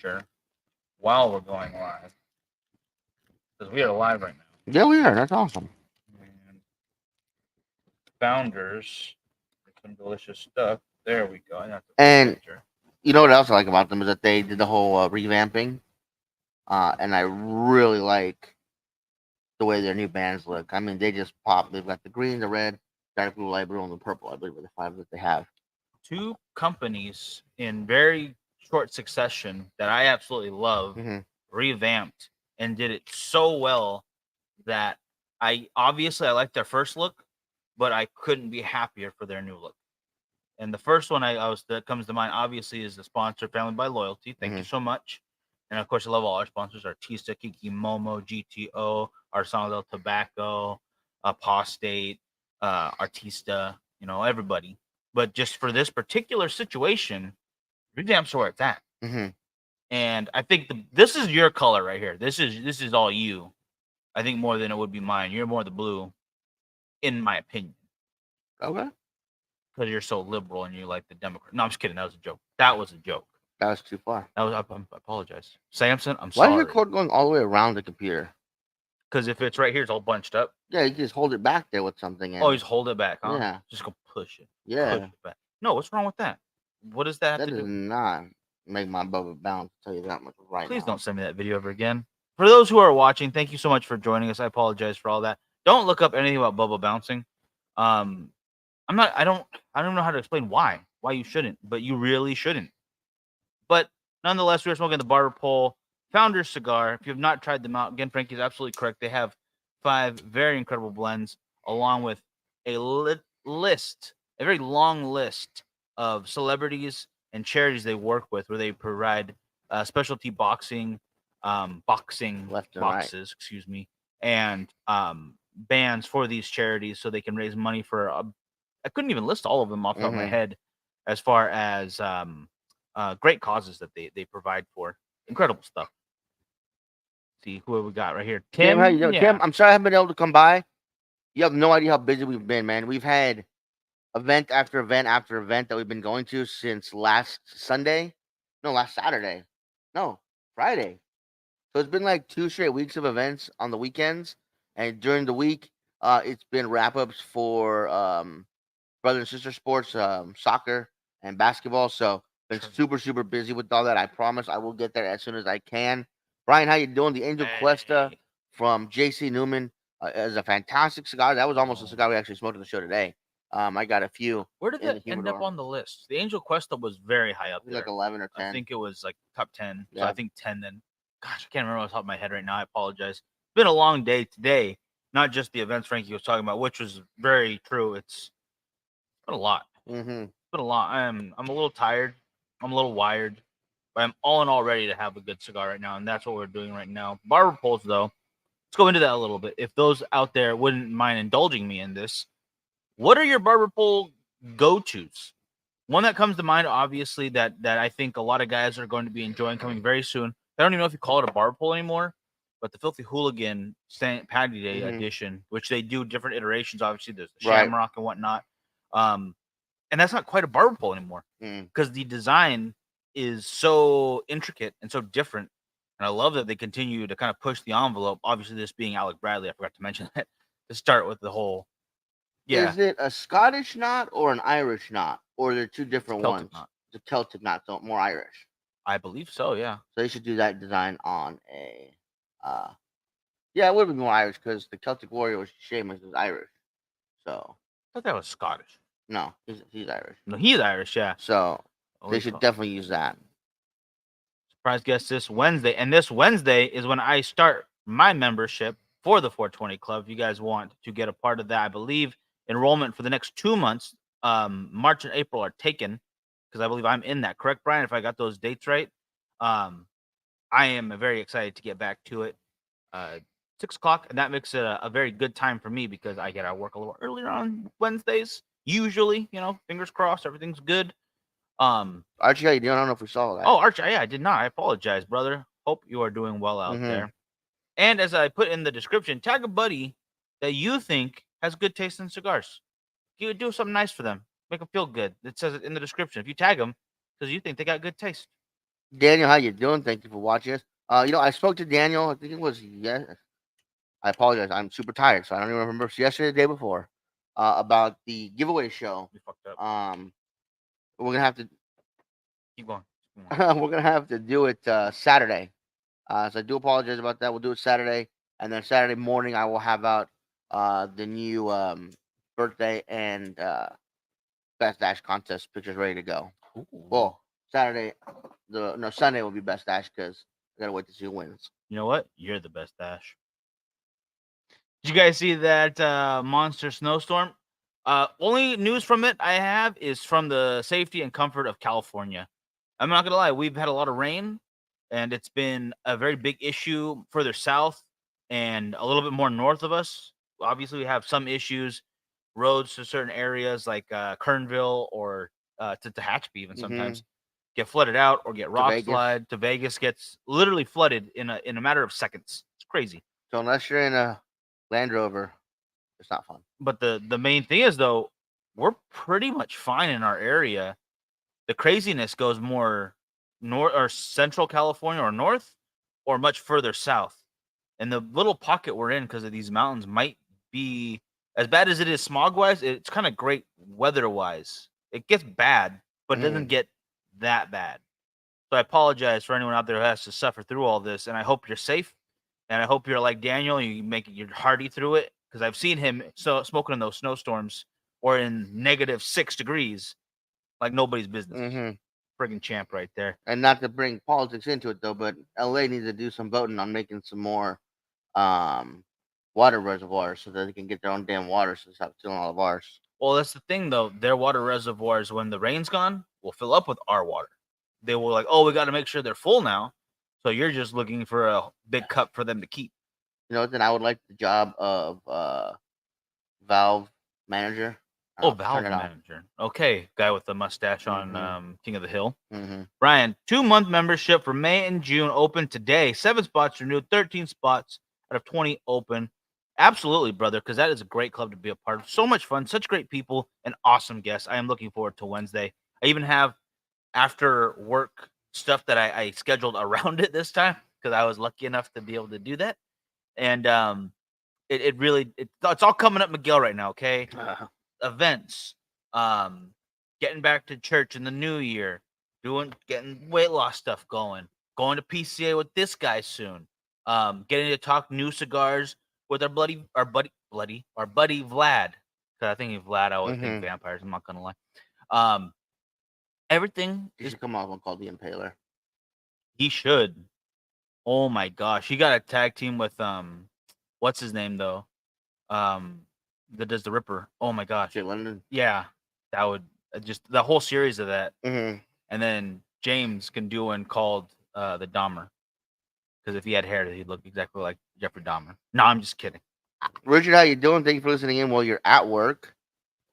picture while we're going live because we are live right now. Yeah, we are. That's awesome. And founders, some delicious stuff. There we go. That's a And picture. you know what else I like about them is that they did the whole revamping, and I really like the way their new bands look. I mean, they just pop. They've got the green, the red, dark blue, light blue, and the purple. I believe are the five that they have. Two companies in very short succession that I absolutely love Mm-hmm. revamped and did it so well that I like their first look, but I couldn't be happier for their new look. And the first one that comes to mind obviously is the sponsor, Family by Loyalty. Thank you Mm-hmm. so much. And of course, I love all our sponsors: Artista, Kiki Momo, GTO, Arsenal del Tobacco, Apostate, Artista. Everybody. But just for this particular situation, revamps where it's at. Mm-hmm. And I think this is your color right here. This is all you. I think more than it would be mine. You're more the blue, in my opinion, Okay. because you're so liberal and you like the Democrat. No, I'm just kidding. That was a joke. That was a joke. That was too far. I apologize, Samson. I'm Why is your sorry. cord going all the way around the computer? Because if it's right here, it's all bunched up. Yeah, you just hold it back there with something. And, Oh, just hold it back, huh? Yeah. Just go push it. Yeah. Push it back. No, what's wrong with that? What does that have That to does do? not make my bubba bounce. Tell you that much right Please now. don't send me that video ever again. For those who are watching, thank you so much for joining us. I apologize for all that. Don't look up anything about bubble bouncing. I'm not. I don't know how to explain why you shouldn't, but you really shouldn't. But nonetheless, we are smoking the Barber Pole Founders Cigar. If you have not tried them out, again, Frankie is absolutely correct. They have 5 very incredible blends, along with a a very long list of celebrities and charities they work with, where they provide specialty boxing Left and right. boxes, excuse me, and bands for these charities, so they can raise money for. I couldn't even list all of them off the top of my Mhm. head, as far as great causes that they provide for. Incredible stuff. See who have we got right here? Tim, how you Tim. doing? Yeah. Tim, I'm sorry I haven't been able to come by. You have no idea how busy we've been, man. We've had event after event after event that we've been going to since last Sunday. No, last Saturday. No, Friday. So it's been like 2 straight weeks of events on the weekends, and during the week, it's been wrap ups for brother and sister sports, soccer and basketball. So been Sure. super busy with all that. I promise I will get there as soon as I can. Brian, how you doing? The Angel Cuesta Hey. from JC Newman is a fantastic cigar. That was almost a cigar we actually smoked on the show today. I got a few Where did in that the end up humidor. on the list? The Angel Cuesta was very high up Maybe like there. 11 or I 10. think it was like top 10. So Yeah. I think 10 then. Gosh, I can't remember off the top of my head right now. I apologize. It's been a long day today. Not just the events Frankie was talking about, which was very true. It's been a lot. Mm-hmm. It's been a lot. I'm a little tired. I'm a little wired. But I'm all in all ready to have a good cigar right now. And that's what we're doing right now. Barber poles, though. Let's go into that a little bit. If those out there wouldn't mind indulging me in this, what are your barber pole go-tos? One that comes to mind, obviously, that I think a lot of guys are going to be enjoying coming very soon. I don't even know if you call it a barber pole anymore, but the Filthy Hooligan St. Patty Day edition, which they do different iterations. Obviously, there's the Right. Shamrock and whatnot. And that's not quite a barber pole anymore because the design is so intricate and so different. And I love that they continue to kind of push the envelope. Obviously, this being Alec Bradley, I forgot to mention that to start with the whole. Yeah, Is it a Scottish knot or an Irish knot? Or they're two different Celtic ones? knot. It's a Celtic knot, so more Irish. I believe so. Yeah. So they should do that design on a. Yeah, it would be more Irish because the Celtic warrior was Seamus is Irish. So I thought that was Scottish. no, he's Irish. No, he's Irish. Yeah. So Oh, they should definitely use that. Surprise guest this Wednesday, and this Wednesday is when I start my membership for the 420 Club. If you guys want to get a part of that, I believe enrollment for the next 2 months, March and April, are taken because I believe I'm in that. Correct, Brian? If I got those dates right, I am very excited to get back to it. 6 o'clock, and that makes it a very good time for me because I get out of work a little earlier on Wednesdays. Usually, fingers crossed, everything's good. Archie, how you doing? I don't know if we saw that. Oh, Archie, yeah, I did not. I apologize, brother. Hope you are doing well out there. And as I put in the description, tag a buddy that you think has good taste in cigars. You do something nice for them, make them feel good. It says it in the description. If you tag them, because you think they got good taste. Daniel, how you doing? Thank you for watching us. I spoke to Daniel. I think it was I apologize. I'm super tired, so I don't even remember. If it's yesterday, or the day before, about the giveaway show. We fucked up. Um, we're gonna have to Keep going. Keep going. we're gonna have to do it Saturday. So I do apologize about that. We'll do it Saturday, and then Saturday morning I will have out the new birthday and best dash contest pictures ready to go. Ooh. Well, Saturday, Sunday will be best dash because I gotta wait to see who wins. You know what? You're the best, Dash. Did you guys see that monster snowstorm? Only news from it I have is from the safety and comfort of California. I'm not gonna lie, we've had a lot of rain, and it's been a very big issue further south and a little bit more north of us. Obviously, we have some issues, roads to certain areas like Kernville or to Tehachapi even Mm-hmm. sometimes get flooded out or get To rock Vegas. slide. To Vegas gets literally flooded in a matter of seconds. It's crazy. So unless you're in a Land Rover, it's not fun. But the main thing is though, we're pretty much fine in our area. The craziness goes more north or central California or north or much further south. And the little pocket we're in because of these mountains might be as bad as it is smog wise, it's kind of great weather wise. It gets bad, but it doesn't Mm. get that bad. So I apologize for anyone out there who has to suffer through all this, and I hope you're safe. And I hope you're like Daniel, you make it, you're hardy through it because I've seen him smoking in those snowstorms or in -6 degrees like nobody's business. Mm-hmm. Friggin' champ right there. And not to bring politics into it though, but LA needs to do some voting on making some more um water reservoirs so that they can get their own damn water so they stop stealing all of ours. Well, that's the thing though. Their water reservoirs, when the rain's gone, will fill up with our water. They will like, oh, we got to make sure they're full now. So you're just looking for a big cup for them to keep. You know, then I would like the job of valve manager. I Oh, don't know, turn valve it off. manager. Okay, guy with the mustache on Mm-hmm. King of the Hill. Mm-hmm. Ryan, 2-month membership for May and June open today. 7 spots renewed, 13 spots out of 20 open. Absolutely, brother, because that is a great club to be a part of. So much fun, such great people, and awesome guests. I am looking forward to Wednesday. I even have after work stuff that I scheduled around it this time because I was lucky enough to be able to do that. And it really it's all coming up Miguel right now. Okay, events, um, getting back to church in the new year, getting weight loss stuff going to PCA with this guy soon, getting to talk new cigars with our buddy Vlad. Cause I think Vlad, I always think Mm-hmm. vampires. I'm not gonna lie. Um, everything He is should come out with one called the Impaler. he should. Oh my gosh, he got a tag team with what's his name though? Um, that does the Ripper. Oh my gosh, Jay London. yeah, that would just the whole series of that, Mm-hmm. and then James can do one called the Dahmer, because if he had hair, he'd look exactly like Jeffrey Dahmer. No, I'm just kidding. Richard, how you doing? Thank you for listening in while you're at work.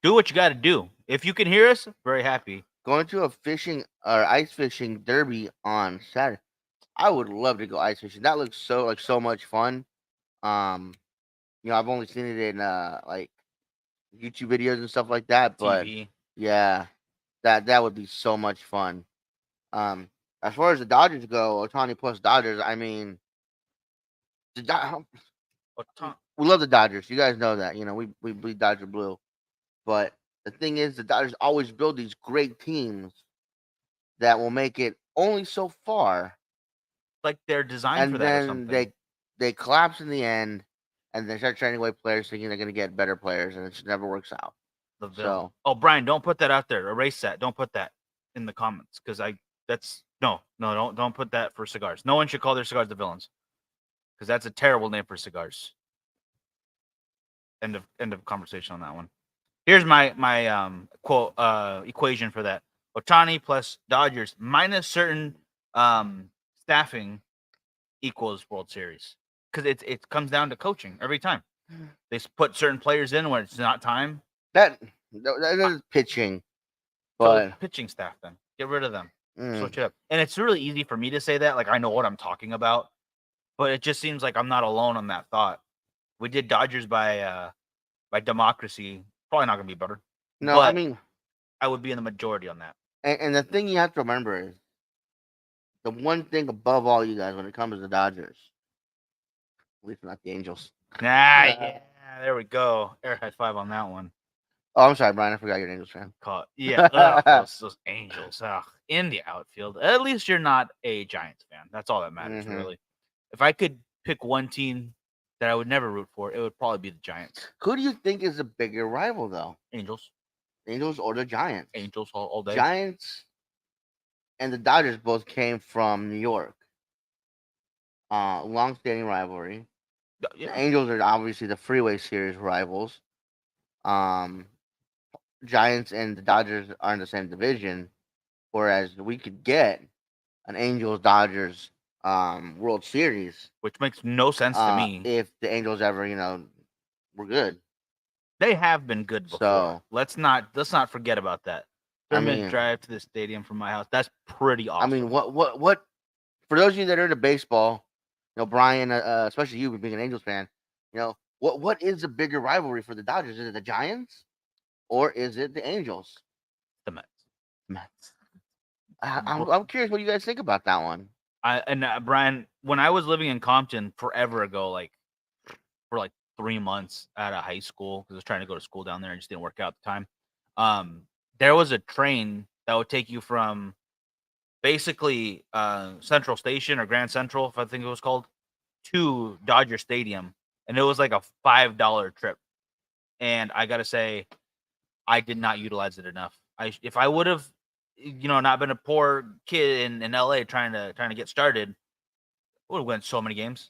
Do what you got to do. If you can hear us, very happy. Going to a fishing or ice fishing derby on Saturday. I would love to go ice fishing. That looks so much fun. Um, I've only seen it in like YouTube videos and stuff like that, but TV. yeah, that would be so much fun. Um, as far as the Dodgers go, Otani plus Dodgers. I mean, the we love the Dodgers. You guys know that. We bleed Dodger blue. But the thing is, the Dodgers always build these great teams that will make it only so far, Like they're designed for and that or then something. they collapse in the end, and they start trading away players, thinking they're going to get better players, and it just never works out. The villain. So, Oh, Brian, don't put that out there. Erase that. Don't put that in the comments because that's no, don't put that for cigars. No one should call their cigars the villains because that's a terrible name for cigars. End of conversation on that one. Here's my quote equation for that. Otani plus Dodgers minus certain staffing equals World Series because it comes down to coaching every time. They put certain players in when it's not time. that is pitching, So but pitching staff then get rid of them, mm, switch it up. And it's really easy for me to say that, like I know what I'm talking about, but it just seems like I'm not alone on that thought. We did Dodgers by democracy, probably not gonna be better, no, I but mean, I would be in the majority on that. and the thing you have to remember is the one thing above all, you guys, when it comes to the Dodgers, at least not the Angels. Yeah, there we go. Air high five on that one. Oh, I'm sorry, Brian. I forgot you're an Angels fan. Yeah, those Angels. In the outfield. At least you're not a Giants fan. That's all that matters, Mhm. really. If I could pick one team that I would never root for, it would probably be the Giants. Who do you think is the bigger rival, though? Angels. Angels or the Giants? Angels all day. Giants and the Dodgers both came from New York. Long-standing rivalry. Yeah. The Angels are obviously the Freeway Series rivals. Um, Giants and the Dodgers are in the same division, whereas we could get an Angels Dodgers World Series. Which makes no sense to me. If the Angels ever, were good. They have been good before. So let's not forget about that. 3-minute drive to the stadium from my house. That's pretty awesome. I mean, what? For those of you that are into baseball, Brian, especially you being an Angels fan, what is the bigger rivalry for the Dodgers? Is it the Giants or is it the Angels? The Mets. Mets. I'm curious what you guys think about that one. Brian, when I was living in Compton forever ago, for 3 months out of high school, because I was trying to go to school down there and just didn't work out at the time. There was a train that would take you from basically Central Station or Grand Central, if I think it was called, to Dodger Stadium, and it was like a $5 trip. And I gotta say, I did not utilize it enough. If I would have, not been a poor kid in LA trying to get started, I would have went so many games.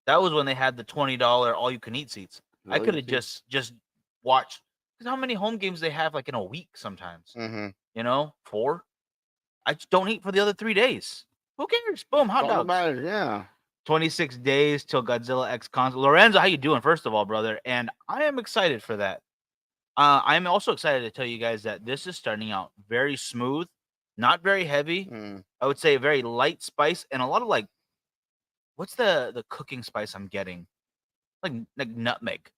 That was when they had the $20 all you can eat seats. I could have just watched, because how many home games they have in a week sometimes. 4. I just don't eat for the other 3 days. Who cares? Boom, hot dogs. Matters, yeah. 26 days till Godzilla X Kong. Lorenzo, how you doing? First of all, brother, and I am excited for that. I'm also excited to tell you guys that this is starting out very smooth, not very heavy. I would say very light spice and a lot of what's the cooking spice I'm getting? Like nutmeg.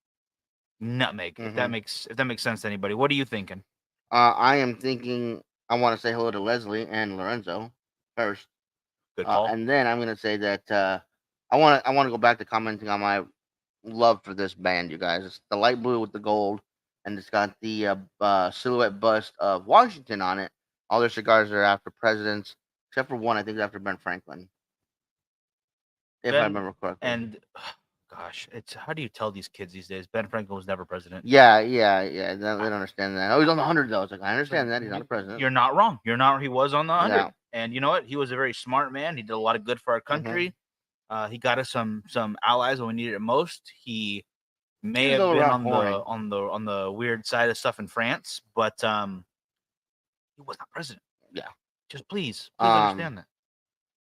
If that makes sense to anybody. What are you thinking? I am thinking I want to say hello to Leslie and Lorenzo first. Good call. And then I'm gonna say that I want to go back to commenting on my love for this band, you guys. It's the light blue with the gold, and it's got the silhouette bust of Washington on it. All their cigars are after presidents, except for one. I think it's after Ben Franklin, if I remember correctly. And gosh, it's how do you tell these kids these days? Ben Franklin was never president. Yeah. They don't understand that. Oh, he's on the 100 though. It's like I understand that he's not a president. You're not wrong. He was on the 100. Yeah. And you know what? He was a very smart man. He did a lot of good for our country. He got us some allies when we needed it most. He may have been on the weird side of stuff in France, but he was not president. Yeah. Just please understand that.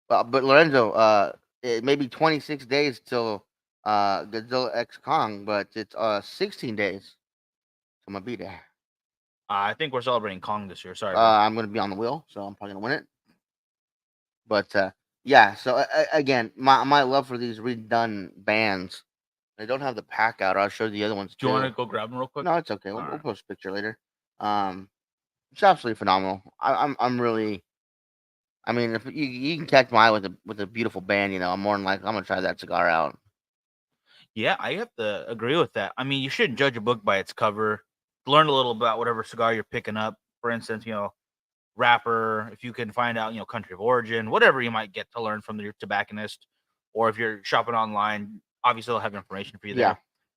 Well, but Lorenzo, it may be 26 days till Godzilla X Kong, but it's 16 days. So I'm gonna be there. I think we're celebrating Kong this year. Sorry. I'm gonna be on the wheel, so I'm probably gonna win it. But yeah, so again, my love for these redone bands. They don't have the pack out. I'll show you the other ones too. Do you want to go grab them real quick? No, it's okay. We'll post a picture later. It's absolutely phenomenal. I'm really. I mean, if you can catch my eye with a beautiful band, I'm more than likely I'm gonna try that cigar out. Yeah, I have to agree with that. I mean, you shouldn't judge a book by its cover. Learn a little about whatever cigar you're picking up. For instance, wrapper, if you can find out, country of origin, whatever you might get to learn from your tobacconist, or if you're shopping online, obviously they'll have information for you there. Yeah.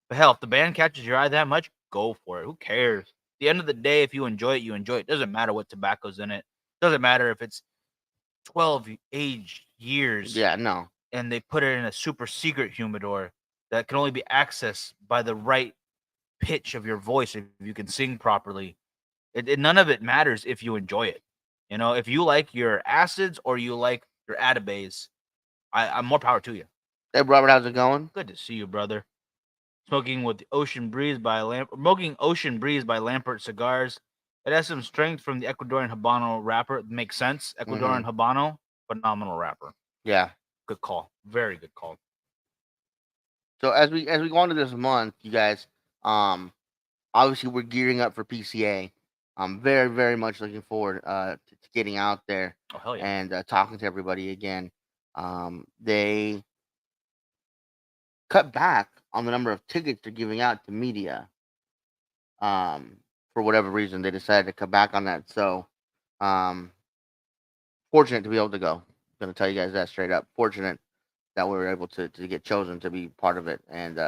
But hell, if the band catches your eye that much, go for it. Who cares? At the end of the day, if you enjoy it, you enjoy it. Doesn't matter what tobacco's in it. Doesn't matter if it's 12 aged years. Yeah, no. And they put it in a super secret humidor that can only be accessed by the right pitch of your voice if you can sing properly. None of it matters if you enjoy it. If you like your acids or you like your Atabays, I'm more power to you. Hey, Robert, how's it going? Good to see you, brother. Smoking Ocean Breeze by Lampert Cigars. It has some strength from the Ecuadorian Habano wrapper. It makes sense. Ecuadorian Habano, phenomenal wrapper. Yeah. Good call. Very good call. So as we go into this month, you guys, obviously we're gearing up for PCA. I'm very, very much looking forward to getting out there Oh hell yeah. and talking to everybody again. They cut back on the number of tickets they're giving out to media. Um, for whatever reason, they decided to cut back on that. So, um, fortunate to be able to go. Gonna tell you guys that straight up. Fortunate that we were able to get chosen to be part of it, and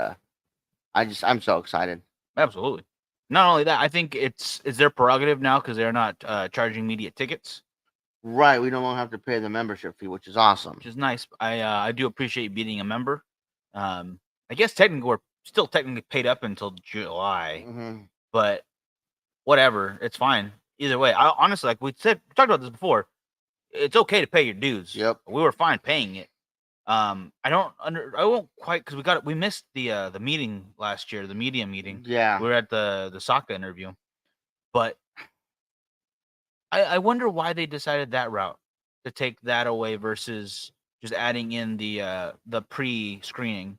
I'm so excited. Absolutely. Not only that, I think it's their prerogative now because they're not charging media tickets, Right, we don't have to pay the membership fee, which is awesome. which is nice. I do appreciate being a member. I guess technically we're still technically paid up until July, Hmm. but whatever, it's fine. Either way, I honestly, like we talked about this before. It's okay to pay your dues. Yep. We were fine paying it. I won't quite because we missed the meeting last year, the media meeting. Yeah, We were at the Sokka interview, but I wonder why they decided that route to take that away versus just adding in the pre-screening.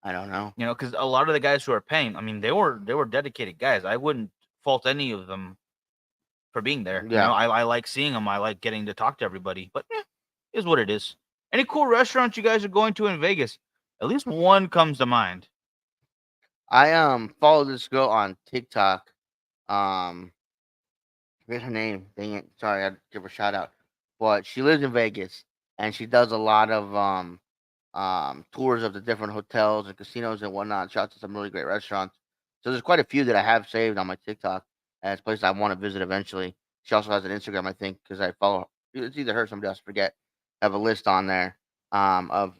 I don't know. You know, because a lot of the guys who are paying, I mean, they were dedicated guys. I wouldn't fault any of them for being there. You know, Yeah, I like seeing them. I like getting to talk to everybody. But is what it is. Any cool restaurants you guys are going to in Vegas? At least one comes to mind. I follow this girl on TikTok. Um, forget her name. Dang it. Sorry, I'd give her a shout out. But she lives in Vegas and she does a lot of tours of the different hotels and casinos and whatnot. Shout out to some really great restaurants. So there's quite a few that I have saved on my TikTok as places I want to visit eventually. She also has an Instagram, I think, because I follow. It's either her or somebody else. I forget. I have a list on there of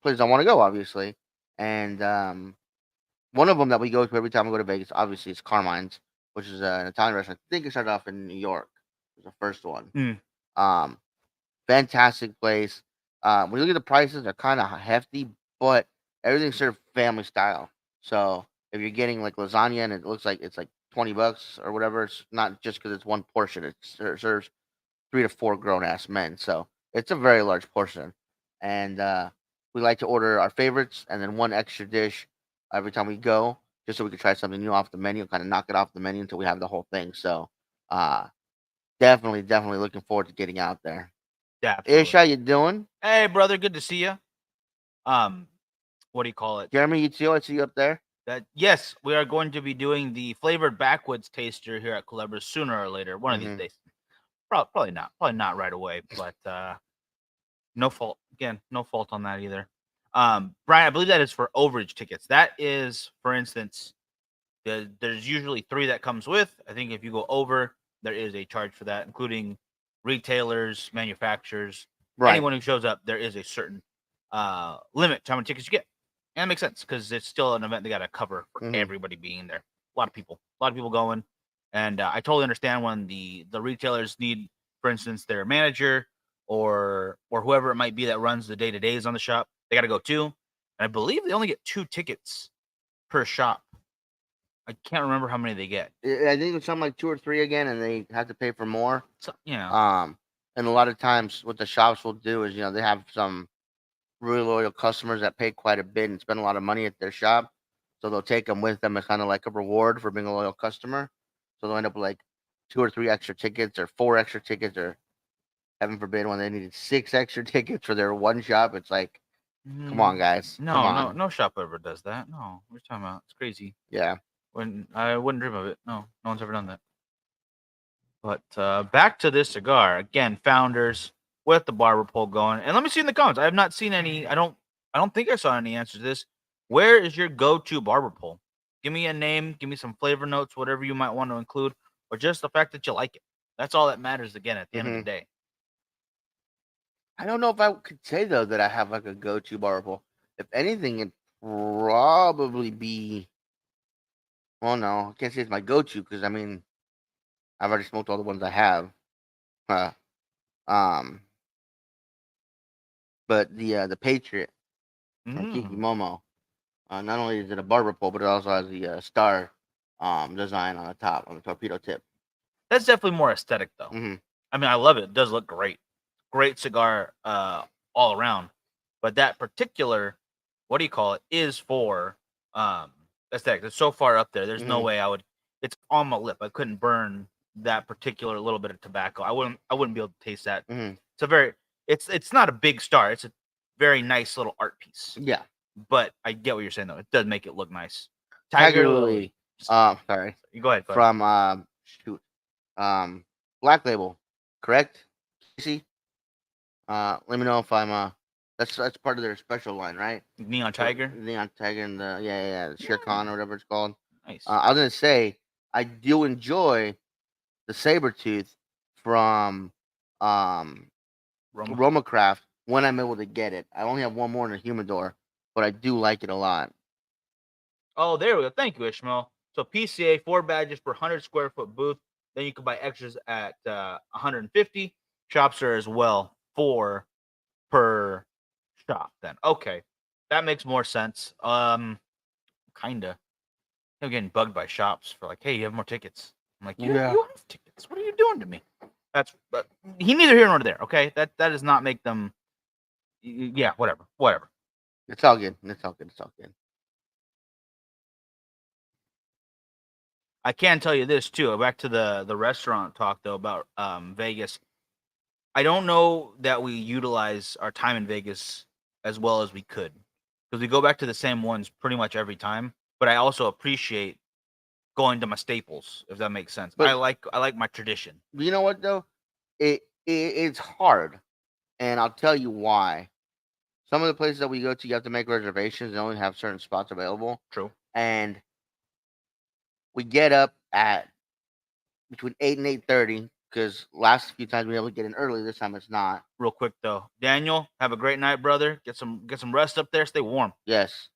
places I want to go, obviously, and one of them that we go to every time we go to Vegas, obviously, is Carmine's, which is an Italian restaurant. I think it started off in New York. It was the first one. Mm. Um, Fantastic place. When you look at the prices, they're kind of hefty, but everything's served family style. So if you're getting like lasagna and it looks like it's like $20 or whatever, it's not just because it's one portion. It serves 3 to 4 grown ass men. So it's a very large portion, and we like to order our favorites and then one extra dish every time we go, just so we can try something new off the menu, kind of knock it off the menu until we have the whole thing. So uh, definitely, definitely looking forward to getting out there. Yeah, Ish, absolutely. how you doing? Hey, brother, good to see you. Um, what do you call it? Jeremy, you too? I see you up there. That yes, we are going to be doing the flavored backwoods taster here at Culebra sooner or later, one of these Hmm. days. Probably not right away, but no fault. Again, no fault on that either. Brian, I believe that is for overage tickets. That is, for instance, there's usually 3 that comes with. I think if you go over, there is a charge for that, including retailers, manufacturers, Right. anyone who shows up. There is a certain limit to how many tickets you get, and that makes sense because it's still an event they got to cover for Hmm. everybody being there. A lot of people going, and I totally understand when the retailers need, for instance, their manager or whoever it might be that runs the day to days on the shop. They got to go too, and I believe they only get 2 tickets per shop. I can't remember how many they get. I think it's something like 2 or 3 again, and they have to pay for more. So, you know, Um, and a lot of times, what the shops will do is, they have some really loyal customers that pay quite a bit and spend a lot of money at their shop. So they'll take them with them as kind of like a reward for being a loyal customer. So they'll end up with like 2 or 3 extra tickets or 4 extra tickets or heaven forbid when they needed 6 extra tickets for their one shop. It's like, come on, guys, come on. no shop ever does that. No, what are you talking about? It's crazy. Yeah. When I wouldn't dream of it. No, no one's ever done that. But back to this cigar again. Founders with the barber pole going, and let me see in the comments. I have not seen any. I don't think I saw any answers to this. Where is your go-to barber pole? Give me a name. Give me some flavor notes, whatever you might want to include, or just the fact that you like it. That's all that matters. Again, at the end of the Hmm. day. I don't know if I could say though that I have like a go-to barber pole. If anything, it'd probably be. Well, no, I can't say it's my go-to because I mean I've already smoked all the ones I have. Uh, um, but the Patriot from Kiki Mm. Momo. Not only is it a barber pole, but it also has the star design on the top on the torpedo tip. That's definitely more aesthetic, though. Hmm. I mean, I love it. It does look great. Great cigar all around. But that particular, what do you call it, is for aesthetic. It's so far up there. There's no Hmm. way I would. it's on my lip. I couldn't burn that particular little bit of tobacco. I wouldn't be able to taste that. Mhm. It's a very it's not a big star. It's a very nice little art piece. Yeah. But I get what you're saying though. It does make it look nice. Tiger Tiger Lily. Lily. Sorry. You go ahead. From shoot. Black Label, correct? Casey? Let me know if I'm that's part of their special line, right? Neon So, Tiger. Neon Tiger and the Shere Khan or whatever it's called. Nice. I was gonna say I do enjoy the saber tooth from Roma. Romacraft when I'm able to get it. I only have one more in the humidor, but I do like it a lot. Oh, there we go. Thank you, Ishmael. So PCA 4 badges per 100 square foot booth. Then you can buy extras at 150. Shops are as well 4 per shop. Then okay, that makes more sense. Kinda. I'm getting bugged by shops for like, hey, you have more tickets. I'm like, you have tickets. What are you doing to me? That's but he neither here nor there. Okay, that does not make them. Yeah, whatever. It's all good. It's all good. It's all good. I can tell you this too. Back to the restaurant talk though about Vegas. I don't know that we utilize our time in Vegas as well as we could because we go back to the same ones pretty much every time. But I also appreciate going to my staples, if that makes sense. But I like my tradition. you know what though? It's hard, and I'll tell you why. Some of the places that we go to, you have to make reservations and only have certain spots available. True. And we get up at between 8 and 8:30 because last few times we were able to get in early. This time it's not. Real quick though, Daniel, have a great night, brother. Get some rest up there. Stay warm. Yes.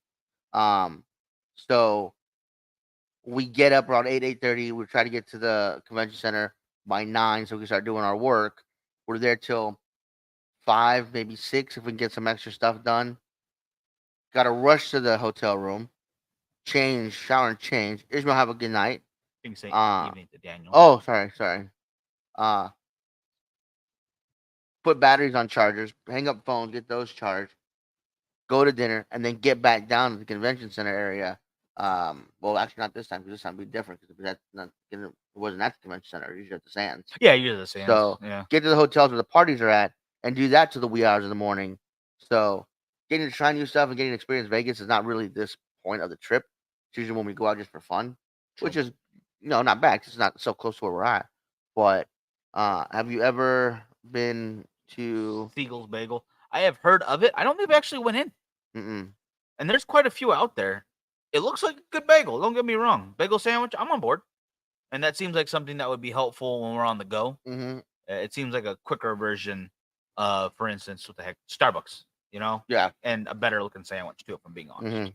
So we get up around 8:30. We try to get to the convention center by 9 so we can start doing our work. We're there till 5, maybe 6 if we can get some extra stuff done. Got to rush to the hotel room, change, shower, and change. Ishmael, have a good night. You can say evening to Daniel. Oh, sorry. Uh, put batteries on chargers, hang up phones, get those charged, go to dinner, and then get back down to the convention center area. Well, actually, not this time because this time would be different because that's not it wasn't at the convention center. Usually at the Sands. Yeah, usually the Sands. So yeah, get to the hotels where the parties are at, and do that to the wee hours of the morning. So getting to try new stuff and getting to experience Vegas is not really this point of the trip. It's usually when we go out just for fun, which is not bad 'cause it's not so close to where we're at. But have you ever been to Siegel's Bagel. I have heard of it. I don't think we actually went in. Mm-mm. And there's quite a few out there. It looks like a good bagel. Don't get me wrong. Bagel sandwich, I'm on board. And that seems like something that would be helpful when we're on the go. Mm-hmm. It seems like a quicker version of, for instance, what the heck, Starbucks, Yeah. and a better looking sandwich too, if I'm being honest. Mm-hmm.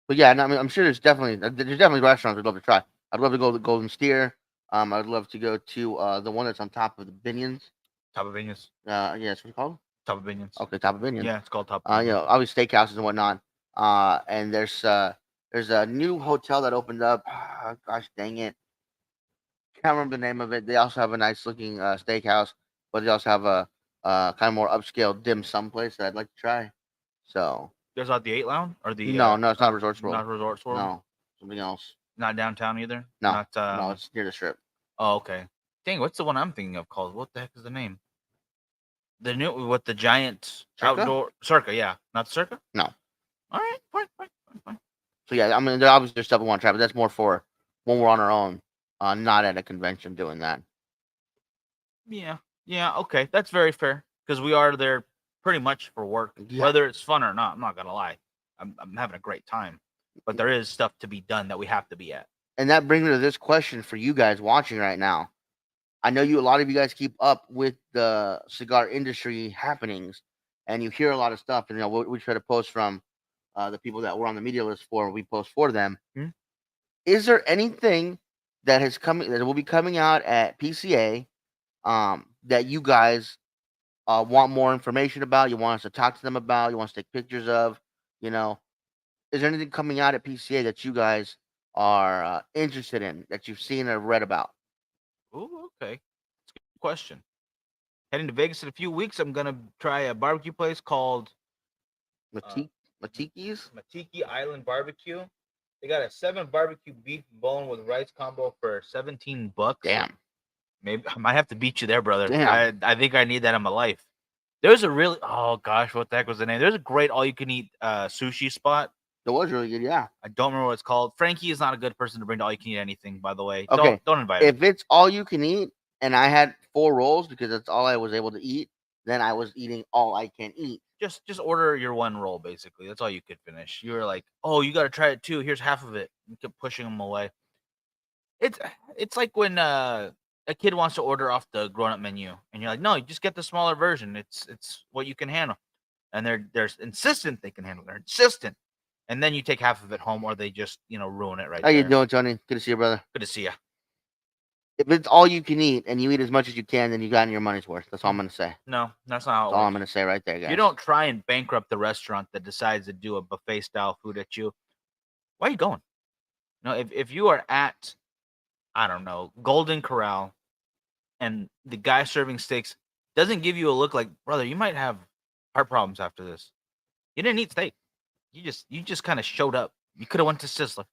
But yeah, no, I mean, I'm sure there's definitely restaurants I'd love to try. I'd love to go to the Golden Steer. I'd love to go to the one that's on top of the Binions. Top of Binions. Yeah, that's what it's called. Top of Binions. Okay, top of Binions. Yeah, it's called Top of Binions. Obviously steakhouses and whatnot. And there's a new hotel that opened up. Gosh dang it, can't remember the name of it. They also have a nice looking steakhouse, but they also have a kind of more upscale dim sum place that I'd like to try. So There's not the 8 Lounge or the no, it's not Resorts World. not Resorts World. No, something else. Not downtown either. No, not no, it's near the strip. Oh, okay. Dang, what's the one I'm thinking of called? What the heck is the name? The new with the giant Circa? outdoor Circa, yeah. Not Circa? No. All right, fine. So yeah, I mean, obviously there's stuff we want to try, but that's more for when we're on our own, not at a convention doing that. Yeah, okay. That's very fair. Because we are there pretty much for work. Yeah. Whether it's fun or not, I'm not gonna lie. I'm having a great time. But there is stuff to be done that we have to be at. And that brings me to this question for you guys watching right now. I know a lot of you guys keep up with the cigar industry happenings, and you hear a lot of stuff. And we try to post from the people that we're on the media list for. We post for them. Hmm? Is there anything that will be coming out at PCA that you guys want more information about? You want us to talk to them about? You want us to take pictures of? Is there anything coming out at PCA that you guys are interested in that you've seen or read about? Ooh, okay. That's a good question. Heading to Vegas in a few weeks. I'm gonna try a barbecue place called Matiki's? Matiki Island Barbecue. They got a 7 barbecue beef bone with rice combo for $17. Damn. Maybe I might have to beat you there, brother. Damn. I think I need that in my life. There's a really oh gosh, what the heck was the name? There's a great all you can eat sushi spot. That was really good. Yeah. I don't remember what it's called. Frankie is not a good person to bring to all you can eat anything, by the way. Okay. Don't invite him. If it's all you can eat, and I had 4 rolls because that's all I was able to eat, then I was eating all I can eat. Just order your one roll, basically. That's all you could finish. You were like, oh, you got to try it too. Here's half of it. You kept pushing them away. It's like when a kid wants to order off the grown up menu, and you're like, no, you just get the smaller version. It's what you can handle, and they're insistent they can handle. They're insistent, and then you take half of it home, or they just ruin it right How you there. doing, Tony? Good to see you, brother. Good to see you. If it's all you can eat and you eat as much as you can, then you got your money's worth. That's all I'm gonna say. No, that's not how it That's all I'm works. gonna say right there, guys. You don't try and bankrupt the restaurant that decides to do a buffet style food at you. Why are you going? No, if you are at, I don't know, Golden Corral, and the guy serving steaks doesn't give you a look like, brother, you might have heart problems after this. You didn't eat steak. You just kind of showed up. You could have went to Sizzler.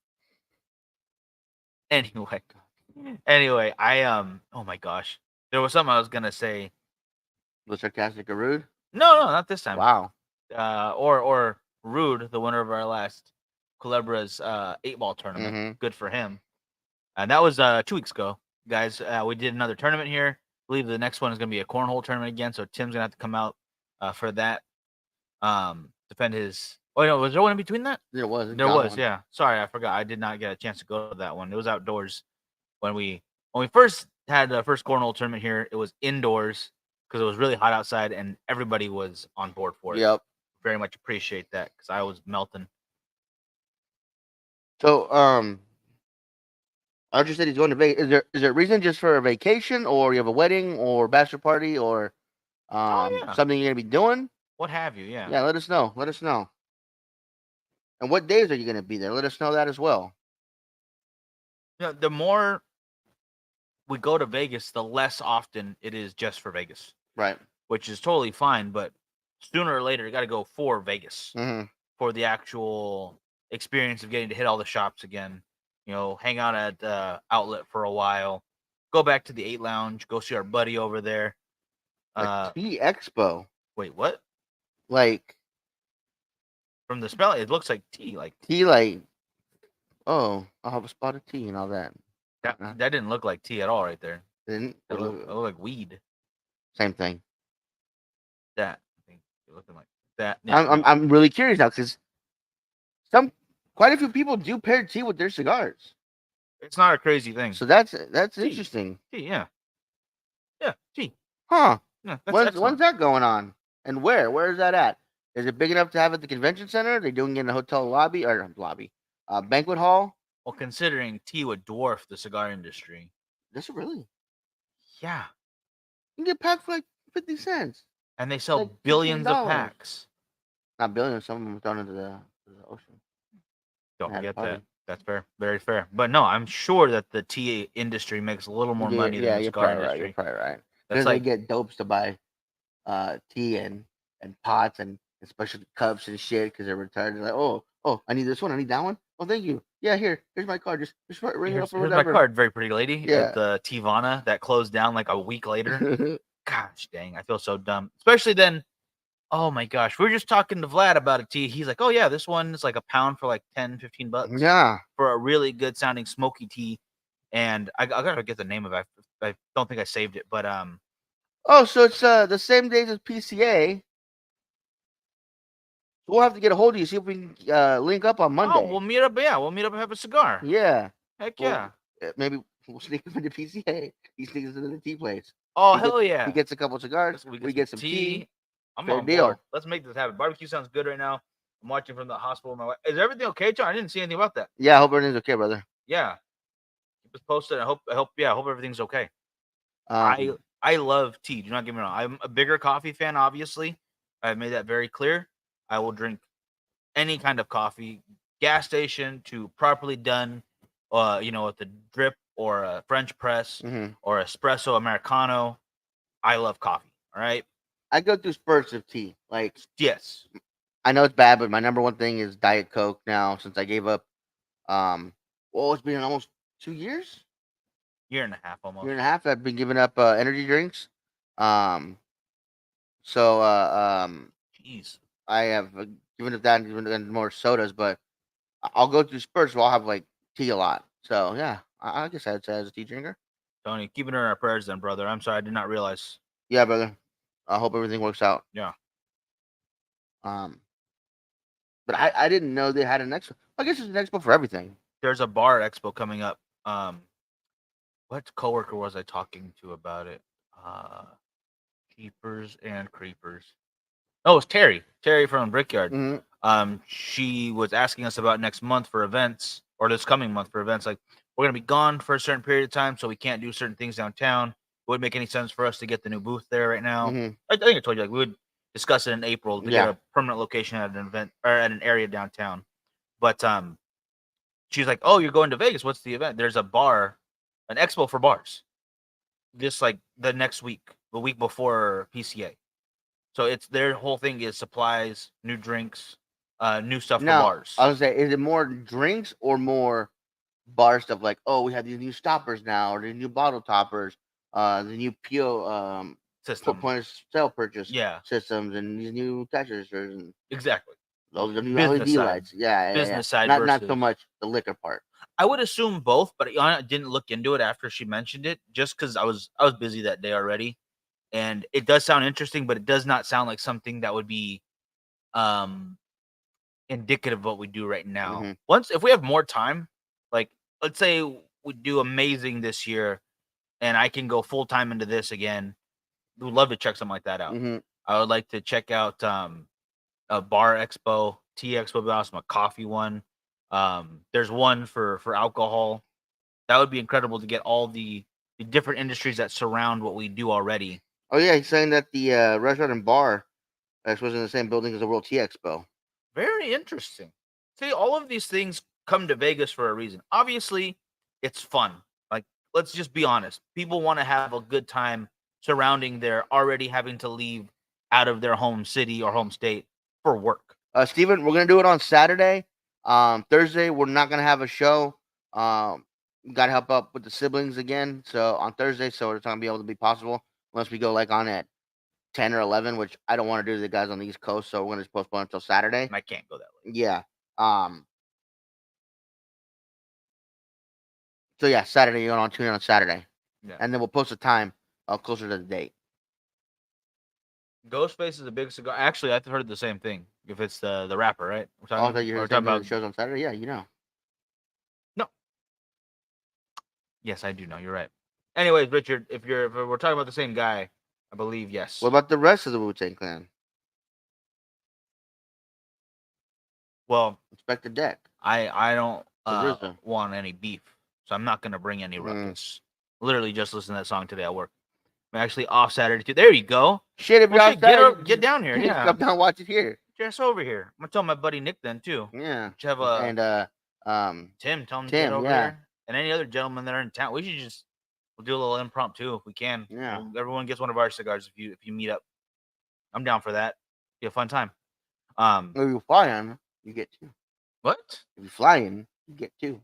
Anyway, I oh my gosh. There was something I was gonna say. Was sarcastic or rude? No, not this time. Wow. Or Rude, the winner of our last Culebra's 8-ball tournament. Mhm. Good for him. And that was 2 weeks ago, guys. We did another tournament here. I believe the next one is gonna be a cornhole tournament again. So Tim's gonna have to come out for that. Defend his. Oh no, was there one in between that? There was. There was, yeah. Sorry, I forgot. I did not get a chance to go to that one. It was outdoors when we first had the first cornhole tournament here. It was indoors because it was really hot outside and everybody was on board for it. Yep. Very much appreciate that because I was melting. So, Archer said he's going to Vegas. Is there a reason just for a vacation, or you have a wedding, or bachelor party, or yeah. something you're gonna be doing? What have you? Yeah. Yeah, let us know. Let us know. And what days are you gonna be there? Let us know that as well. The more we go to Vegas, the less often it is just for Vegas, Right. which is totally fine. But sooner or later, you got to go for Vegas Mm-hmm. for the actual experience of getting to hit all the shops again. Hang out at the outlet for a while, go back to the 8 Lounge, go see our buddy over there. Tea Expo. Wait, what? Like From the spelling, it looks like tea. Like tea, like oh, I'll have a spot of tea and all that. that didn't look like tea at all, right there. Didn't It looked like weed. same thing. That I think you're looking like that. Yeah, I'm really curious now because quite a few people do pair tea with their cigars. it's not a crazy thing. So that's Tea. interesting. Tea, yeah, tea. Huh. Yeah, When's that going on? And where? Where is that at? Is it big enough to have at the convention center? Are they doing it in a hotel lobby or banquet hall? Well, considering tea would dwarf the cigar industry. Does it really? Yeah, You can get packed for like 50 cents. and they sell Like billions of $15. packs. Not billions. Some of them are thrown into the ocean. Don't Had a forget party. that. That's fair. Very fair. But no, I'm sure that the tea industry makes a little more money than the you're cigar probably right. industry. You're probably right. That's Because like they get dopes to buy tea and pots and special cups and shit because they're retired. They're like, oh, I need this one. I need that one. Oh, thank you. Yeah, here's my card. Just ring it here's up or my whatever. card, very pretty lady. Yeah. At the Tivana that closed down like a week later. Gosh dang, I feel so dumb. Especially then. Oh my gosh, we were just talking to Vlad about a tea. He's like, oh yeah, this one is like a pound for like 10, 15 bucks. Yeah. For a really good sounding smoky tea. And I gotta get the name of it. I don't think I saved it, but Oh, so it's the same days as PCA. We'll have to get a hold of you, see if we can link up on Monday. oh, we'll meet up. Yeah, we'll meet up and have a cigar. Yeah. Heck Well, yeah. Maybe we'll sneak him into PCA. He sneaks into the tea place. Oh He hell gets, yeah. He gets a couple cigars. We get some tea. I'm Fair on deal. board. Let's make this happen. Barbecue sounds good right now. I'm watching from the hospital. My wife. Is everything okay, John? I didn't see anything about that. Yeah, I hope everything's okay, brother. Yeah. Keep us posted. I hope everything's okay. Um, I love tea. Do not get me wrong. I'm a bigger coffee fan, obviously. I've made that very clear. I will drink any kind of coffee, gas station to properly done, with the drip or a French press mhm. or espresso Americano. I love coffee. All right. I go through spurts of tea. Like Yes. I know it's bad, but my number one thing is Diet Coke now since I gave up Well, it's been almost 2 years, Year and a half year almost. and a half. I've been giving up energy drinks. Um, so Jeez. I have given up that and given up more sodas, but I'll go through spurts where I'll have like tea a lot. So yeah, I guess I'd say as a tea drinker. Tony, keep it in our prayers then, brother. I'm sorry, I did not realize. Yeah, brother. I hope everything works out. Yeah. Um, but I didn't know they had an expo. I guess it's an expo for everything. There's a bar expo coming up. What coworker was I talking to about it? Uh Keepers and Creepers. Oh, it's Terry. Terry from Brickyard. Mm-hmm. She was asking us about next month for events, or this coming month for events. Like, we're gonna be gone for a certain period of time, so we can't do certain things downtown. It wouldn't make any sense for us to get the new booth there right now. Mm-hmm. I think I told you, like, we would discuss it in April to get Yeah. a permanent location at an event or at an area downtown. But she's like, "Oh, you're going to Vegas? What's the event?" There's a bar, an expo for bars. This like the next week, the week before PCA. So it's their whole thing is supplies, new drinks, new stuff for Now, bars. I was say, is it more drinks or more bar stuff? Like, oh, we have these new stoppers now, or the new bottle toppers, the new PO System. point of sale purchase Yeah, systems, and these new cash registers, and exactly. those the new Business LED side. lights. Yeah. Business side Not so versus. much the liquor part. I would assume both, but I didn't look into it after she mentioned it, just because I was busy that day already, and it does sound interesting, but it does not sound like something that would be um indicative of what we do right now. Mm-hmm. Once if we have more time, like let's say we do amazing this year, and I can go full time into this again, would love to check something like that out. Mm-hmm. I would like to check out a bar expo, tea expo, but also a coffee one. There's one for alcohol. That would be incredible to get all the different industries that surround what we do already. Oh yeah, he's saying that the restaurant and bar was in the same building as the World Tea Expo. Very interesting. See, all of these things come to Vegas for a reason. Obviously, it's fun. Like, let's just be honest. People want to have a good time surrounding their already having to leave out of their home city or home state for work. Steven, we're gonna do it on Saturday. Thursday we're not gonna have a show. Got to help up with the siblings again. So on Thursday, so it's not gonna be able to be possible unless we go like on at 10 or 11, which I don't want to do to the guys on the East Coast. So we're gonna just postpone until Saturday. And I can't go that way. Yeah. So yeah, Saturday you're on tune in on Saturday, Yeah. and then we'll post a time closer to the date. Ghostface is a big cigar. Actually, I've heard the same thing. If it's the rapper, right? We're Oh, that you we're heard talking about about the shows on Saturday? Yeah, you know. no. Yes, I do know. You're right. Anyways, Richard, if we're talking about the same guy, I believe yes. What about the rest of the Wu-Tang Clan? Well, Inspect the deck. I don't RZA. want any beef, so I'm not gonna bring any ruckus. Literally just listen to that song today at work. I'm actually off Saturday too. There you go. Shit, if Well, you're shit, outside, get down here. Yeah, come down, watch it here. just over here. I'm gonna tell my buddy Nick then too. Yeah, Have and Tim, tell him to Tim, get over yeah. here, and any other gentlemen that are in town. We should just we'll do a little impromptu if we can. Yeah. Everyone gets one of our cigars if you meet up. I'm down for that. Be a fun time. If you fly in, you get two. What? If you fly in, you get two.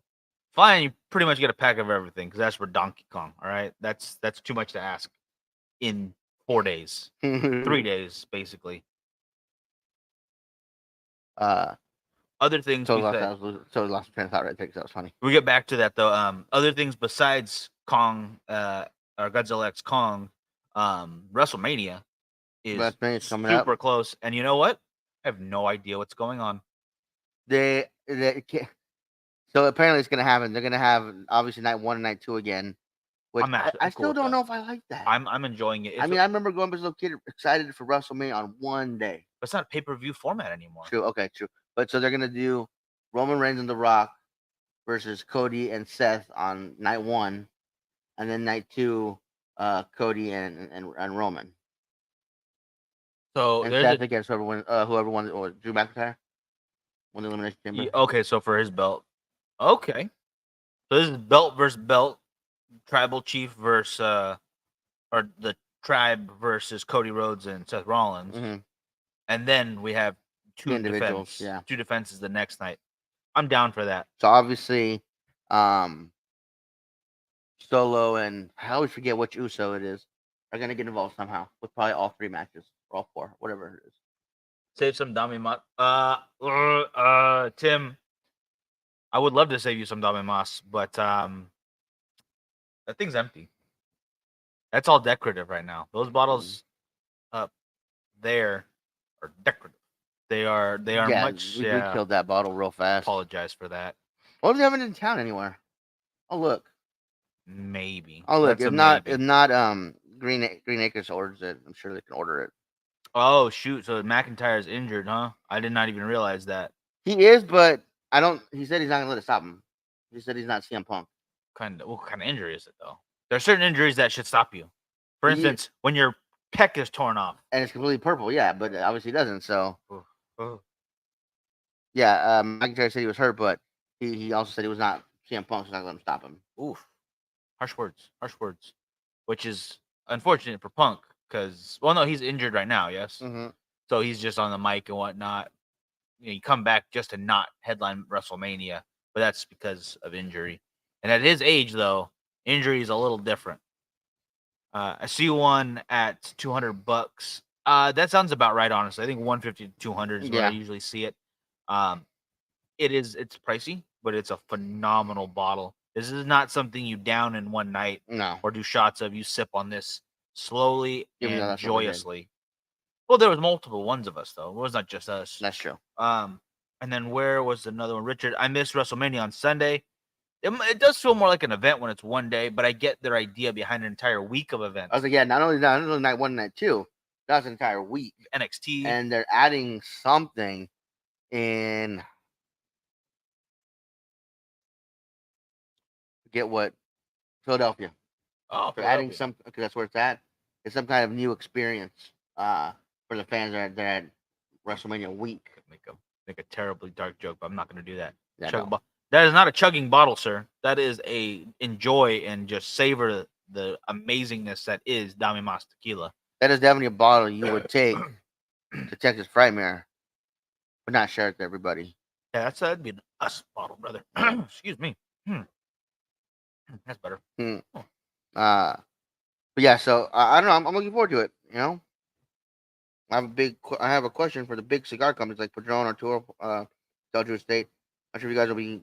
Fine, you pretty much get a pack of everything because that's for Donkey Kong. All right, that's too much to ask in 4 days, 3 days basically. Other things So lost train of thought right there 'cause that was funny. we get back to that though. Other things besides Kong, or Godzilla X Kong, WrestleMania is WrestleMania's coming up. super close, and you know what? I have no idea what's going on. They so apparently it's gonna happen. They're gonna have obviously night 1 and night 2 again. Which I'm I cool still with don't that. know if I like that. I'm enjoying it. I mean, I remember going as a little kid excited for WrestleMania on one day. It's not a pay-per-view format anymore. True. Okay. True. But so they're gonna do Roman Reigns and The Rock versus Cody and Seth on night 1, and then night 2, Cody and Roman. So And there's Seth against whoever won, or Drew McIntyre won the Elimination Chamber. okay, so for his belt. Okay. So this is belt versus belt, tribal chief versus or the tribe versus Cody Rhodes and Seth Rollins. Mm-hmm. And then we have two Individuals, defenses. yeah. Two defenses the next night. I'm down for that. So obviously, Solo and I always forget which Uso it is are gonna get involved somehow with probably all 3 matches or all 4, whatever it is. Save some Dami Mas. Tim, I would love to save you some Dami Mas, but that thing's empty. That's all decorative right now. Those bottles up there are decorative. They are Yeah, much. we Yeah, killed that bottle real fast. apologize for that. What if they have it in town anywhere? Oh look. Maybe. Oh look. That's If a not, maybe. Green Acres orders it. I'm sure they can order it. Oh shoot! So McIntyre's injured, huh? I did not even realize that. He is, but I don't. He said he's not gonna let it stop him. He said he's not CM Punk. What kind of injury is it though? There are certain injuries that should stop you. For He- instance, when your pec is torn off. and it's completely purple. Yeah, but obviously he doesn't. So Oh. yeah, McIntyre said he was hurt, but he also said he was not CM Punk, so not gonna let him stop him. Oof. Harsh words. Harsh words. Which is unfortunate for Punk because, well, no, he's injured right now, yes? Mm-hmm. So he's just on the mic and whatnot. You come back just to not headline WrestleMania, but that's because of injury. And at his age, though, injury is a little different. I see one at $200. That sounds about right, honestly. I think 150 to 200 is where I usually see it. It's pricey, but it's a phenomenal bottle. This is not something you down in one night or do shots of. You sip on this slowly and joyously. Well, there was multiple ones of us though. It was not just us. That's true. And then where was another one? Richard, I missed WrestleMania on Sunday. It does feel more like an event when it's one day, but I get their idea behind an entire week of events. I was like, yeah, not only night 1 and night 2, that's an entire week. NXT, and they're adding something in. Get what? Philadelphia. Oh, they're adding some because that's where it's at. It's some kind of new experience for the fans that are at WrestleMania week. Make a terribly dark joke, but I'm not going to do that. Yeah, that is not a chugging bottle, sir. That is a enjoy and just savor the amazingness that is Dami Mas tequila. That is definitely a bottle you would take to Texas Frightmare, but not share it to everybody. Yeah, that'd be an us bottle, brother. Excuse me. That's better. But yeah, so I don't know. I'm looking forward to it. You know, I have a question for the big cigar companies like Padron or Tour, Delta State. I'm sure you guys will be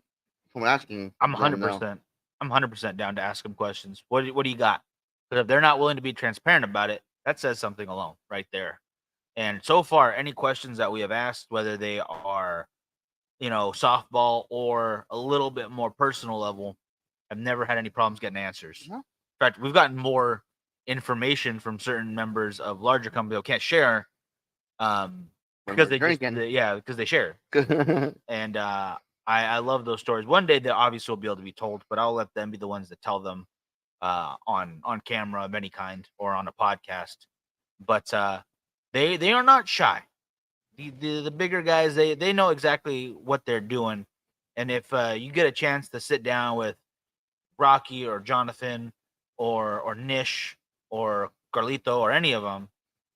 asking. I'm 100%. I'm 100% down to ask them questions. What do you got? Because if they're not willing to be transparent about it, that says something alone right there. And so far, any questions that we have asked, whether they are, softball or a little bit more personal level, I've never had any problems getting answers. No. In fact, we've gotten more information from certain members of larger companies that can't share, because because they share. And I love those stories. One day they obviously will be able to be told, but I'll let them be the ones that tell them on camera of any kind or on a podcast. But they are not shy. The bigger guys, they know exactly what they're doing. And if you get a chance to sit down with Rocky or Jonathan or Nish or Carlito or any of them,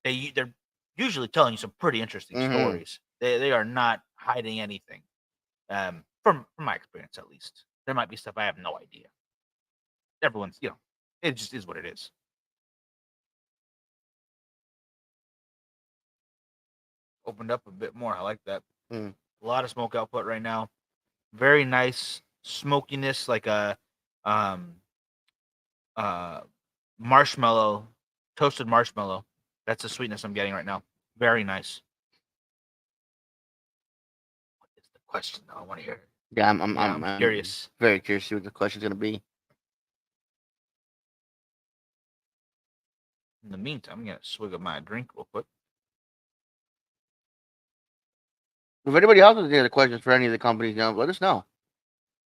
they're usually telling you some pretty interesting stories. They are not hiding anything. From my experience, at least, there might be stuff I have no idea. Everyone's, it just is what it is. Opened up a bit more. I like that. A lot of smoke output right now. Very nice smokiness, like a marshmallow, toasted marshmallow. That's the sweetness I'm getting right now. Very nice. What is the question though? I want to hear it. Yeah, I'm curious. Very curious to see what the question's gonna be. In the meantime, I'm gonna swig of my drink real quick. If anybody else has any other questions for any of the companies, let us know.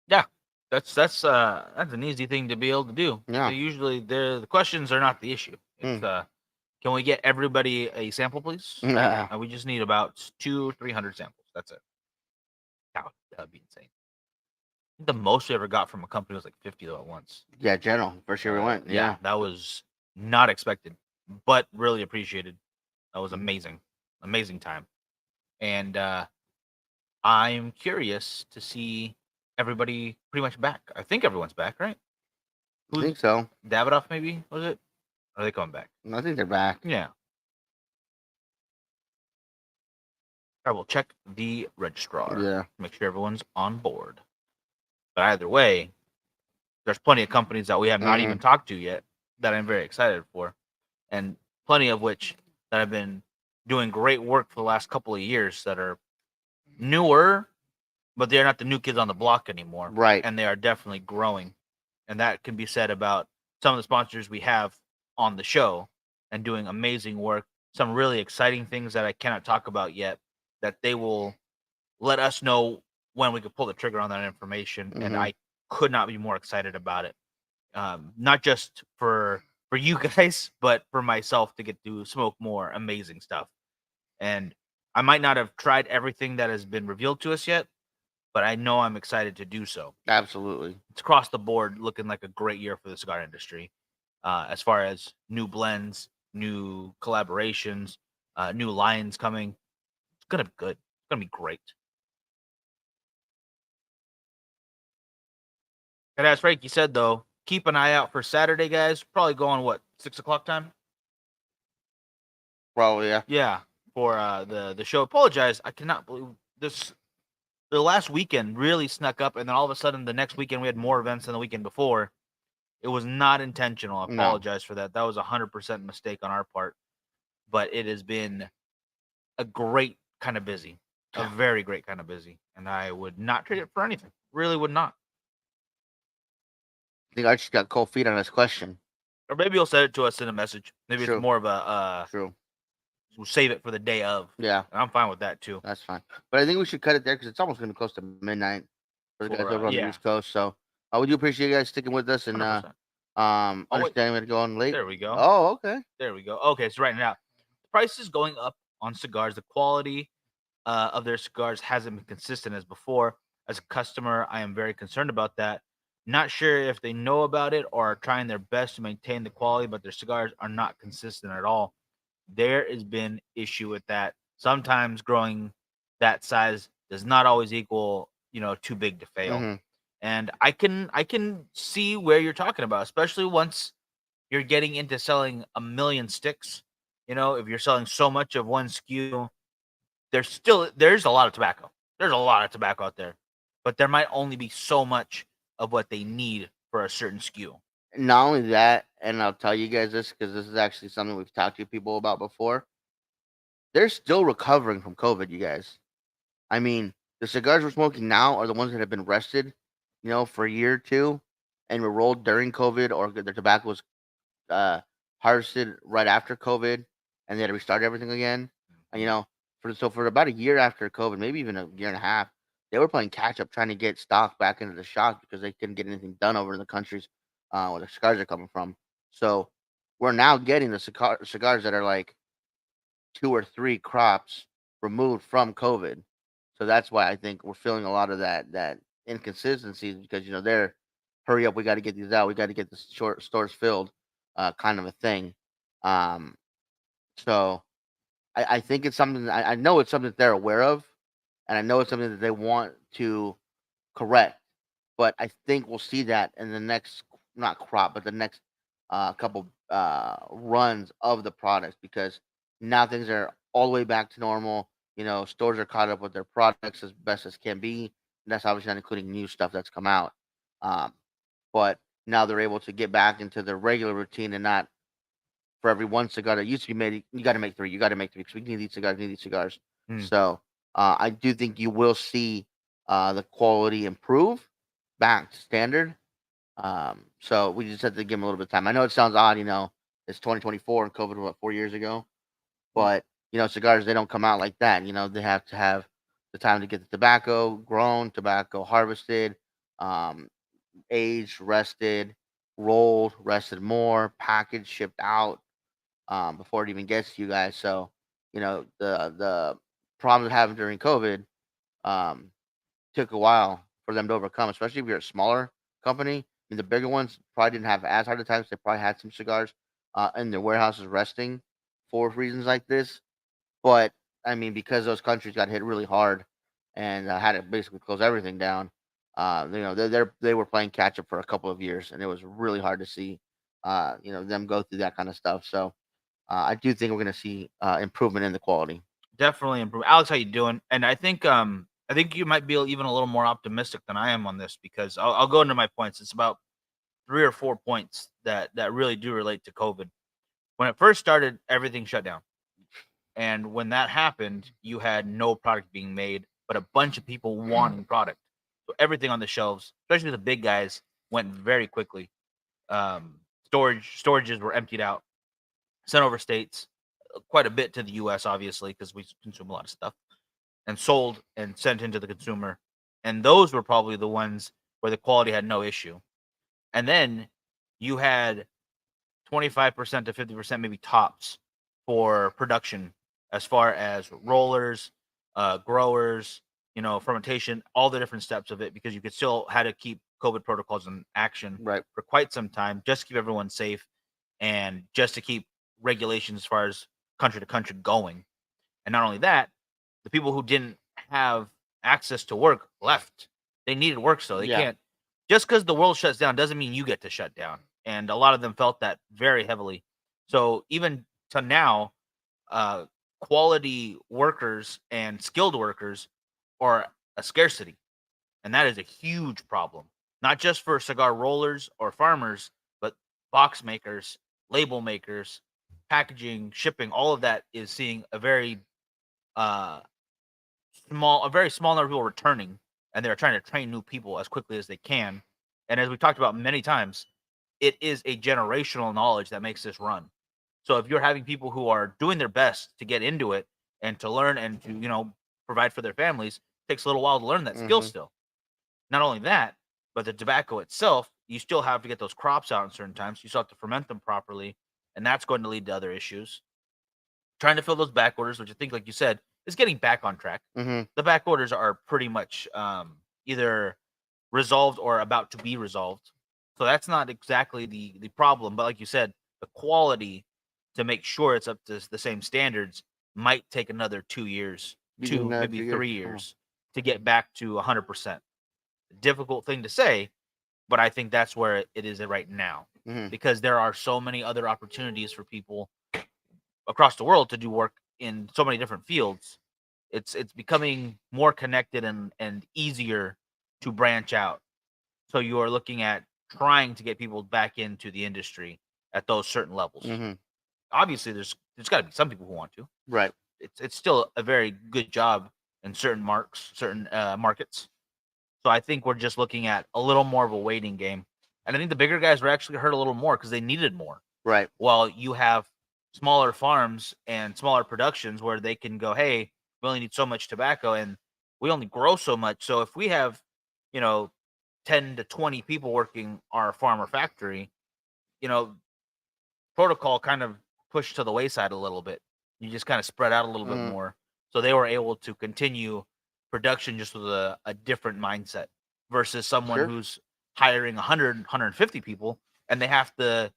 Yeah, that's an easy thing to be able to do. Yeah. Usually, the questions are not the issue. It's can we get everybody a sample, please? We just need about 200-300 samples. That's it. That'd be insane. The most we ever got from a company was like 50 though at once. Yeah, general. First year we went. Yeah, that was not expected, but really appreciated. That was amazing, amazing time. And I'm curious to see everybody pretty much back. I think everyone's back, right? I Who's think so. Davidoff? Maybe was it? Are they coming back? I think they're back. Yeah. I will check the registrar. Yeah. Make sure everyone's on board. But either way, there's plenty of companies that we have not even talked to yet that I'm very excited for, and plenty of which that have been doing great work for the last couple of years that are newer, but they're not the new kids on the block anymore. Right. And they are definitely growing. And that can be said about some of the sponsors we have on the show and doing amazing work. Some really exciting things that I cannot talk about yet that they will let us know when we could pull the trigger on that information. And I could not be more excited about it. Not just for you guys, but for myself to get to smoke more amazing stuff. And I might not have tried everything that has been revealed to us yet, but I know I'm excited to do so. Absolutely. It's across the board looking like a great year for the cigar industry, as far as new blends, new collaborations, new lines coming. It's gonna be good. It's gonna be great. And as Frankie said, though, keep an eye out for Saturday, guys. Probably going what 6 o'clock time. Probably, yeah. Yeah, for the show. Apologize, I cannot believe this. The last weekend really snuck up, and then all of a sudden, the next weekend we had more events than the weekend before. It was not intentional. I No. apologize for that. That was 100% mistake on our part. But it has been a great kind of busy, a very great kind of busy, and I would not trade it for anything. Really would not. I think Archie's got cold feet on this question. Or maybe he'll send it to us in a message. Maybe True. it's more of a True. we'll save it for the day of. Yeah, And I'm fine with that too. that's fine. But I think we should cut it there because it's almost going to close to midnight for the guys over on the East Coast. So we do appreciate you guys sticking with us and 100%. understanding it going late. There we go. Oh, okay. There we go. Okay, so right now, the price is going up on cigars. The quality of their cigars hasn't been consistent as before. As a customer, I am very concerned about that. Not sure if they know about it or are trying their best to maintain the quality, but their cigars are not consistent at all. There has been issue with that. Sometimes growing that size does not always equal, too big to fail. And I can see where you're talking about, especially once you're getting into selling a million sticks. If you're selling so much of one SKU, there's a lot of tobacco. There's a lot of tobacco out there, but there might only be so much of what they need for a certain SKU. Not only that, and I'll tell you guys this because this is actually something we've talked to people about before. They're still recovering from COVID, you guys. I mean, the cigars we're smoking now are the ones that have been rested, for a year or two, and were rolled during COVID, or their tobacco was uh, harvested right after COVID, and they had to restart everything again. And for about a year after COVID, maybe even a year and a half, they were playing catch up, trying to get stock back into the shop because they couldn't get anything done over in the countries where the cigars are coming from. So we're now getting the cigars that are like 2 or 3 crops removed from COVID. So that's why I think we're feeling a lot of that inconsistencies because they're hurry up, we got to get these out, we got to get the stores filled, kind of a thing. Um, so I think it's something I know it's something that they're aware of, and I know it's something that they want to correct. But I think we'll see that in the next not crop, but the next couple runs of the products because now things are all the way back to normal. Stores are caught up with their products as best as can be. And that's obviously not including new stuff that's come out. Um, but now they're able to get back into their regular routine and not for every one cigar that used to be made, you got to make 3. You got to make 3 because we need these cigars. We need these cigars. So I do think you will see the quality improve back to standard. So we just have to give them a little bit of time. I know it sounds odd, it's 2024 and COVID was 4 years ago, but cigars they don't come out like that. They have to have the time to get the tobacco grown, tobacco harvested, um, aged, rested, rolled, rested more, packaged, shipped out before it even gets to you guys. So the problems having during COVID um, took a while for them to overcome, especially if you're a smaller company. I mean, the bigger ones probably didn't have as hard a time. They probably had some cigars in their warehouses resting for reasons like this. But I mean, because those countries got hit really hard, and had to basically close everything down. They were playing catch up for a couple of years, and it was really hard to see, them go through that kind of stuff. So I do think we're going to see improvement in the quality. Definitely improve. Alex, how you doing? And I think you might be even a little more optimistic than I am on this because I'll go into my points. It's about 3 or 4 points that really do relate to COVID. When it first started, everything shut down. And when that happened, you had no product being made, but a bunch of people wanting product. So everything on the shelves, especially the big guys, went very quickly. Storages were emptied out, sent over states, quite a bit to the U.S. obviously because we consume a lot of stuff, and sold and sent into the consumer. And those were probably the ones where the quality had no issue. And then you had 25% to 50%, maybe tops, for production as far as rollers, growers, fermentation, all the different steps of it, because you could still had to keep COVID protocols in action Right. for quite some time just to keep everyone safe and just to keep regulations as far as country to country going. And not only that, the people who didn't have access to work left. They needed work still. They Yeah. can't, just because the world shuts down doesn't mean you get to shut down. And a lot of them felt that very heavily. So even to now, uh, quality workers and skilled workers are a scarcity. And that is a huge problem, not just for cigar rollers or farmers, but box makers, label makers, packaging, shipping, all of that is seeing uh, a very small number of people returning, and they're trying to train new people as quickly as they can. And as we talked about many times, it is a generational knowledge that makes this run. So if you're having people who are doing their best to get into it and to learn and to, provide for their families, it takes a little while to learn that skill Hmm. still. Not only that, but the tobacco itself, you still have to get those crops out in certain times. You still have to ferment them properly, and that's going to lead to other issues. Trying to fill those back orders, which I think, like you said, is getting back on track. Hmm. The back orders are pretty much either resolved or about to be resolved. So that's not exactly the problem. But like you said, the quality to make sure it's up to the same standards might take another 2 years, Between two maybe 2 years. 3 years to get back to 100%. Difficult thing to say, but I think that's where it is right now Hmm. because there are so many other opportunities for people across the world to do work in so many different fields. It's becoming more connected and easier to branch out. So you are looking at trying to get people back into the industry at those certain levels. Hmm. Obviously, there's got to be some people who want to. Right. It's still a very good job in certain markets. So I think we're just looking at a little more of a waiting game. And I think the bigger guys were actually hurt a little more because they needed more. Right. While you have smaller farms and smaller productions where they can go, hey, we only need so much tobacco and we only grow so much. So if we have, you know, 10 to 20 people working our farm or factory, you know, protocol kind of pushed to the wayside a little bit. You just kind of spread out a little bit Hmm. more. So they were able to continue production just with a different mindset versus someone Sure. who's hiring 100, 150 people and they have to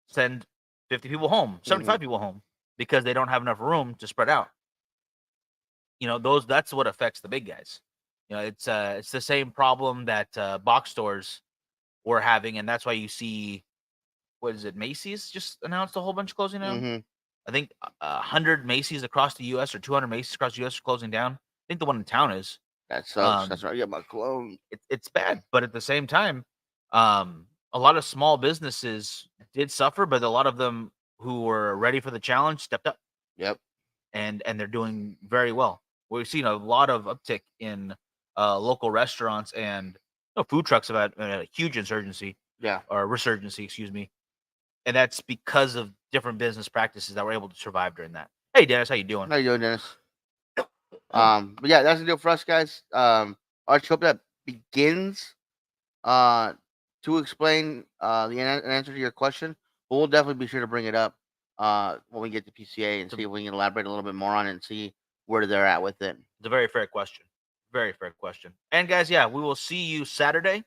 send 50 people home, Hmm. 75 people home because they don't have enough room to spread out. That's what affects the big guys. It's the same problem that box stores were having, and that's why you see, what is it, Macy's just announced a whole bunch closing down. Hmm. I think 100 Macy's across the U.S. or 200 Macy's across the U.S. are closing down. I think the one in town is. That sucks. Um, That's right. Yeah, my clone. it's bad, but at the same time, a lot of small businesses did suffer, but a lot of them who were ready for the challenge stepped up, Yep. and they're doing very well. We've seen a lot of uptick in local restaurants and food trucks have had a huge insurgency Yeah. or resurgency, excuse me, and that's because of different business practices that were able to survive during that. Hey, Dennis, how you doing? How you doing, Dennis? But yeah, that's the deal for us, guys. Our show that begins uh to explain an answer to your question, but we'll definitely be sure to bring it up when we get to PCA and see if we can elaborate a little bit more on it and see where they're at with it. It's a very fair question. Very fair question. And guys, yeah, we will see you Saturday.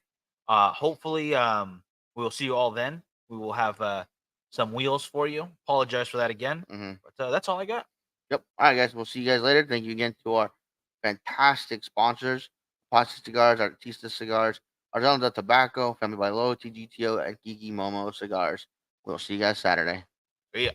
Hopefully, we will see you all then. We will have some wheels for you. Apologize for that again, Hmm. but that's all I got. Yep. All right, guys. We'll see you guys later. Thank you again to our fantastic sponsors: TATSE Cigars, Artista Cigars, Artisanal Tobacco, Family by Loyalty, GTO, and Kiki Momo Cigars. We'll see you guys Saturday. Yeah.